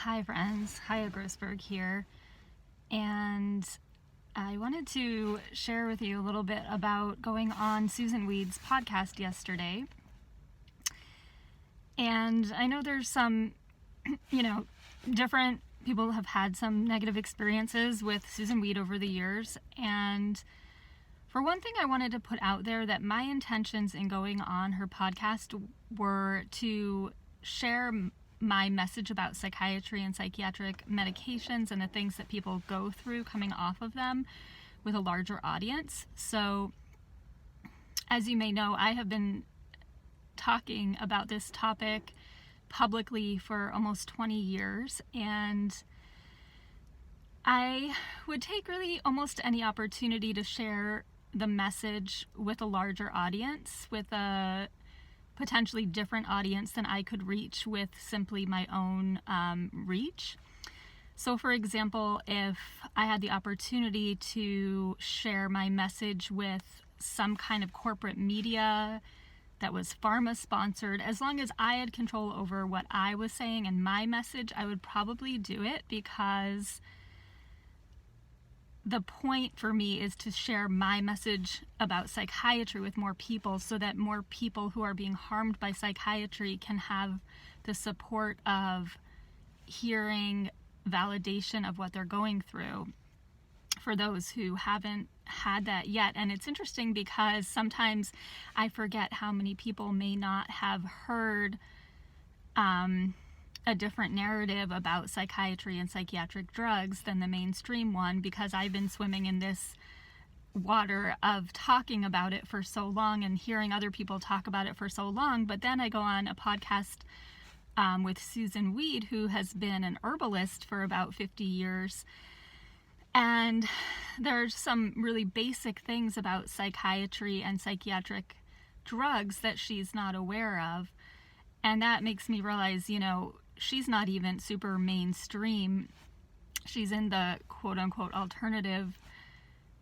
Hi friends, Haya Grossberg here, and I wanted to share with you a little bit about going on Susun Weed's podcast yesterday. And I know there's some, different people have had some negative experiences with Susun Weed over the years, and for one thing, I wanted to put out there that my intentions in going on her podcast were to share my message about psychiatry and psychiatric medications and the things that people go through coming off of them with a larger audience. So, as you may know, I have been talking about this topic publicly for almost 20 years, and I would take really almost any opportunity to share the message with a larger audience, with a potentially different audience than I could reach with simply my own reach. So for example, if I had the opportunity to share my message with some kind of corporate media that was pharma sponsored, as long as I had control over what I was saying and my message, I would probably do it, because the point for me is to share my message about psychiatry with more people, so that more people who are being harmed by psychiatry can have the support of hearing validation of what they're going through, for those who haven't had that yet. And it's interesting because sometimes I forget how many people may not have heard a different narrative about psychiatry and psychiatric drugs than the mainstream one, because I've been swimming in this water of talking about it for so long and hearing other people talk about it for so long. But then I go on a podcast with Susun Weed, who has been an herbalist for about 50 years. And there's some really basic things about psychiatry and psychiatric drugs that she's not aware of. And that makes me realize, she's not even super mainstream. She's in the quote-unquote alternative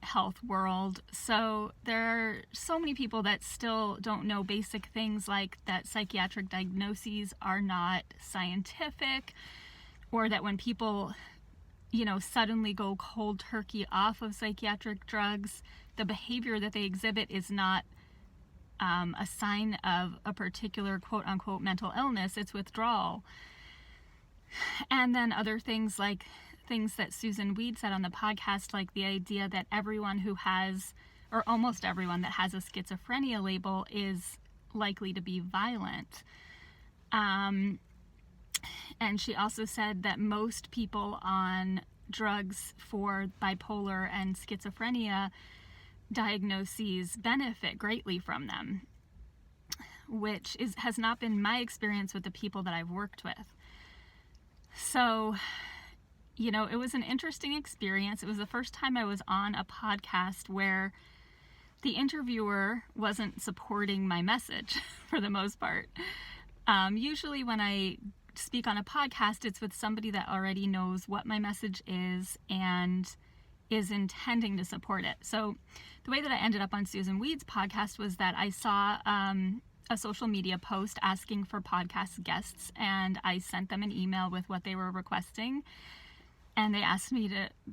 health world. So there are so many people that still don't know basic things, like that psychiatric diagnoses are not scientific, or that when people, suddenly go cold turkey off of psychiatric drugs, the behavior that they exhibit is not a sign of a particular quote-unquote mental illness. It's withdrawal. And then other things, like things that Susun Weed said on the podcast, like the idea that everyone who has, or almost everyone that has a schizophrenia label, is likely to be violent. And she also said that most people on drugs for bipolar and schizophrenia diagnoses benefit greatly from them, which has not been my experience with the people that I've worked with. So, it was an interesting experience. It was the first time I was on a podcast where the interviewer wasn't supporting my message for the most part. Usually when I speak on a podcast, it's with somebody that already knows what my message is and is intending to support it. So the way that I ended up on Susun Weed's podcast was that I saw a social media post asking for podcast guests, and I sent them an email with what they were requesting, and they asked me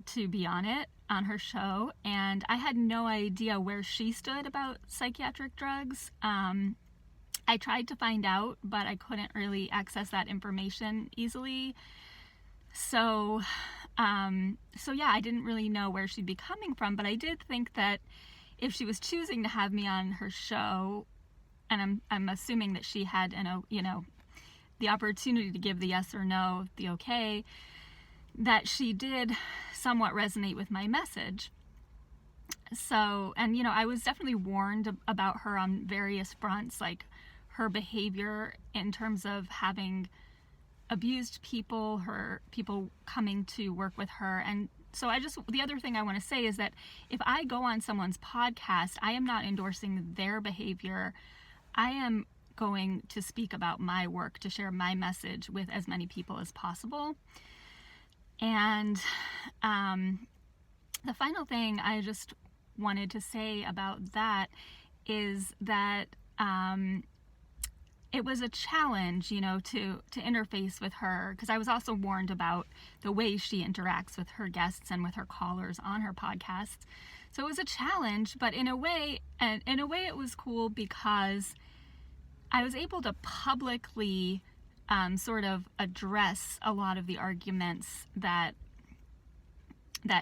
to be on it, on her show. And I had no idea where she stood about psychiatric drugs. I tried to find out, but I couldn't really access that information easily. So yeah, I didn't really know where she'd be coming from, but I did think that if she was choosing to have me on her show, and I'm assuming that she had the opportunity to give the yes or no, the okay, that she did somewhat resonate with my message. So, and I was definitely warned about her on various fronts, like her behavior in terms of having abused people, her people coming to work with her. And so the other thing I want to say is that if I go on someone's podcast, I am not endorsing their behavior. I am going to speak about my work, to share my message with as many people as possible. And the final thing I just wanted to say about that is that it was a challenge, to interface with her, because I was also warned about the way she interacts with her guests and with her callers on her podcast. So it was a challenge, but in a way it was cool, because I was able to publicly sort of address a lot of the arguments that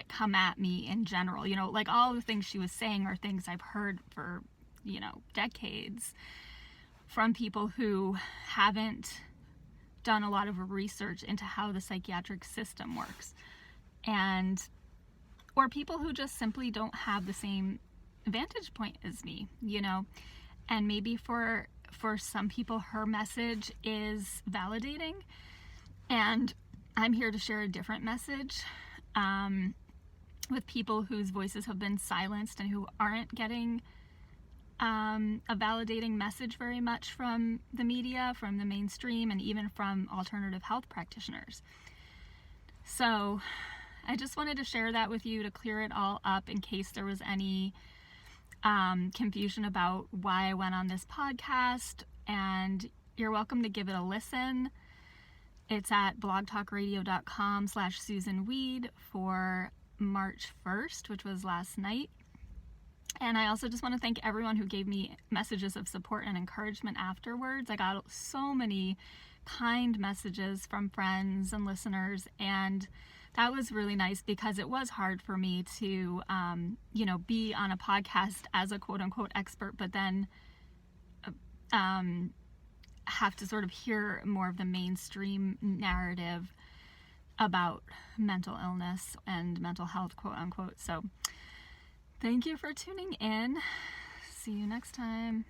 come at me in general. Like all the things she was saying are things I've heard for, decades, from people who haven't done a lot of research into how the psychiatric system works, or people who just simply don't have the same vantage point as me, and maybe for some people her message is validating, and I'm here to share a different message with people whose voices have been silenced and who aren't getting a validating message very much from the media, from the mainstream, and even from alternative health practitioners. So I just wanted to share that with you to clear it all up in case there was any confusion about why I went on this podcast, and you're welcome to give it a listen. It's at blogtalkradio.com/Susun Weed for March 1st, which was last night. And I also just want to thank everyone who gave me messages of support and encouragement afterwards. I got so many kind messages from friends and listeners, and that was really nice, because it was hard for me to, be on a podcast as a quote-unquote expert, but then have to sort of hear more of the mainstream narrative about mental illness and mental health, quote-unquote. So thank you for tuning in. See you next time.